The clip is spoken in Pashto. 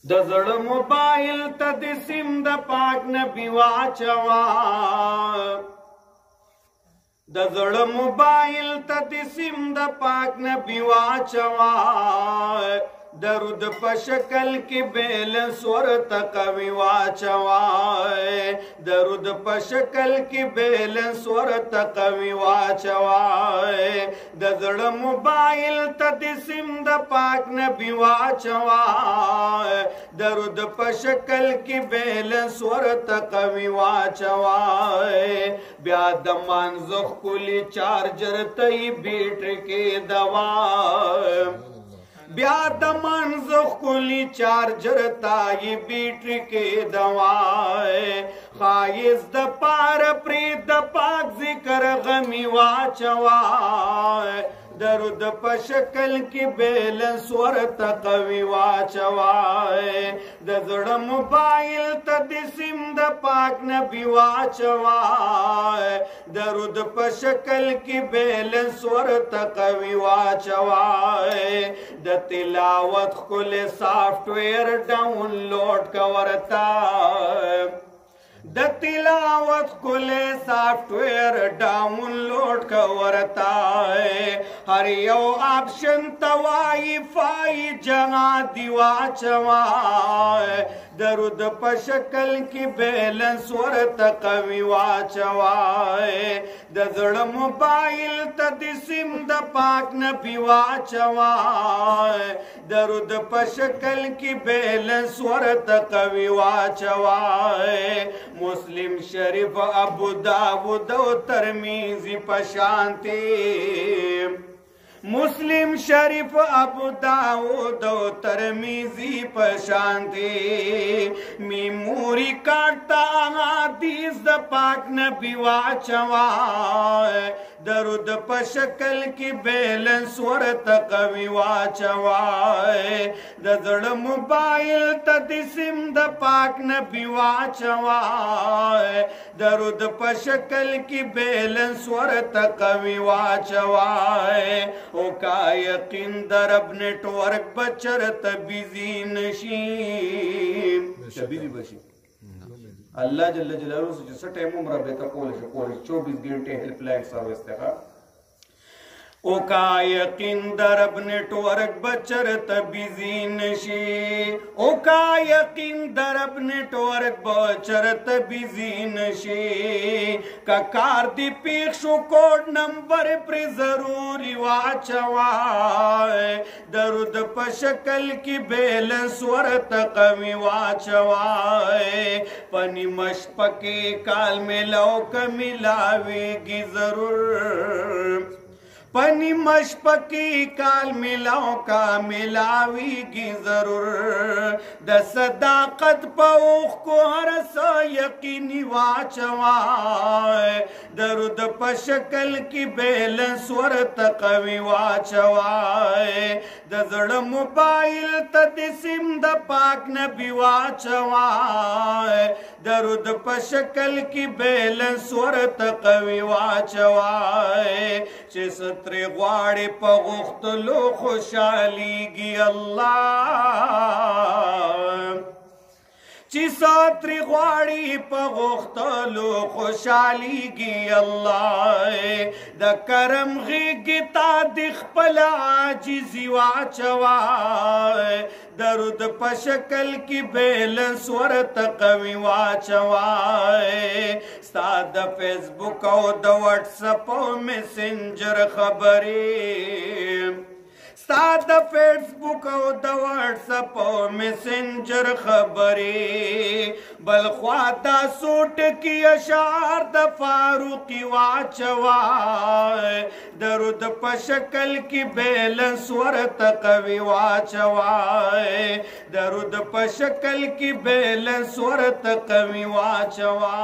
د زړه موبایل ته د سیم د پاک نبی واچوا د زړه موبایل ته د سیم د پاک نبی واچوا درود په شکل کې بیلنس ورته قوي واچوا درود په شکل کې بیلنس ورته قوي واچوا د زړه موبایل ته د سیم د پاک نبی واچوا درود په شکل کې بیلنس ورته قوي واچوا بیا د منځ خولي چارجر ته بیټری کې دوا بیا د منځ خولي چارجر تای بیټری کې دوای خایز د پار پری د پاک ذکر غمی واچوای درود په شکل کې بیلنس ورته قوي واچوای د زړه موبایل ته د سیم د پاک نبی واچوای درود په شکل کې بیلنس ورته قوي واچوای د تلاوت خپل سافټویر ډاونلوډ کورتا د تلاوت کله سافټویر ډاونلوډ کورتا هر یو آپشن توای فای جنا دی واچوا درود په شکل کې بیلنس ورته قوي واچوا د زړه موبایل ته د سیم د پاک نبی واچوا درود په شکل کې بیلنس ورته قوي واچوا مسلم شریف ابو داود و ترمذی پشانتی مسلم شریف ابو داود و ترمذی پشانتی میموری کارتا حدیث د پاک نبی واچوا درود په شکل کې بیلنس ورته قوي واچوا د زړه موبایل ته د سیم د پاک نبی واچوا درود په شکل کې بیلنس ورته قوي واچوا او کا یقین در اب نیٹ ورک بچرت بیزی نشی شبیزی بشی اللہ جل جلالہ سے جسا ٹائم عمرہ بیتا کولش 24 گھنٹے ہیلپ لائن سروس تھا او کا یقین در اب نیٹ ورک بچرت بیزی نشی او کا یقین در اب نیٹ ورک بچرت بیزی نشی کا کار دی پیخشو کوڈ نمبر پر ضروری واچوا درود په شکل کی بیلنس ورت قوی واچوا پنی مشپکی کال ملو کملاوی گی ضرور پنی مشپکی کال ملاو کا ملاوی کی ضرور د صداقت پوخ کو ہر سا یقینی واچوا درود په شکل کی بیلنس ورته قوي واچوا د زړه موبایل ته د سیم د پاک نبی واچوا درود په شکل کی بیلنس ورته قوي واچوا چې ستري غواړي په غختلو خوشاليږي الله چې ستري غواړي په غختلو خوشاليږي الله د کرم غېږې تا د خپل عاجزي واچوا درود په شکل کې بیلنس ورته قوي واچوا ستا د فیسبوک او د واتس اپ او میسنجر خبرې ستا د فیسبوک او د واتس اپ او میسنجر خبرې بل خوا دا سوټ کی اشعار د فاروقی واچوا درود په شکل کی بیلنس ورته قوي واچوا درود په شکل کی بیلنس ورته قوي واچوا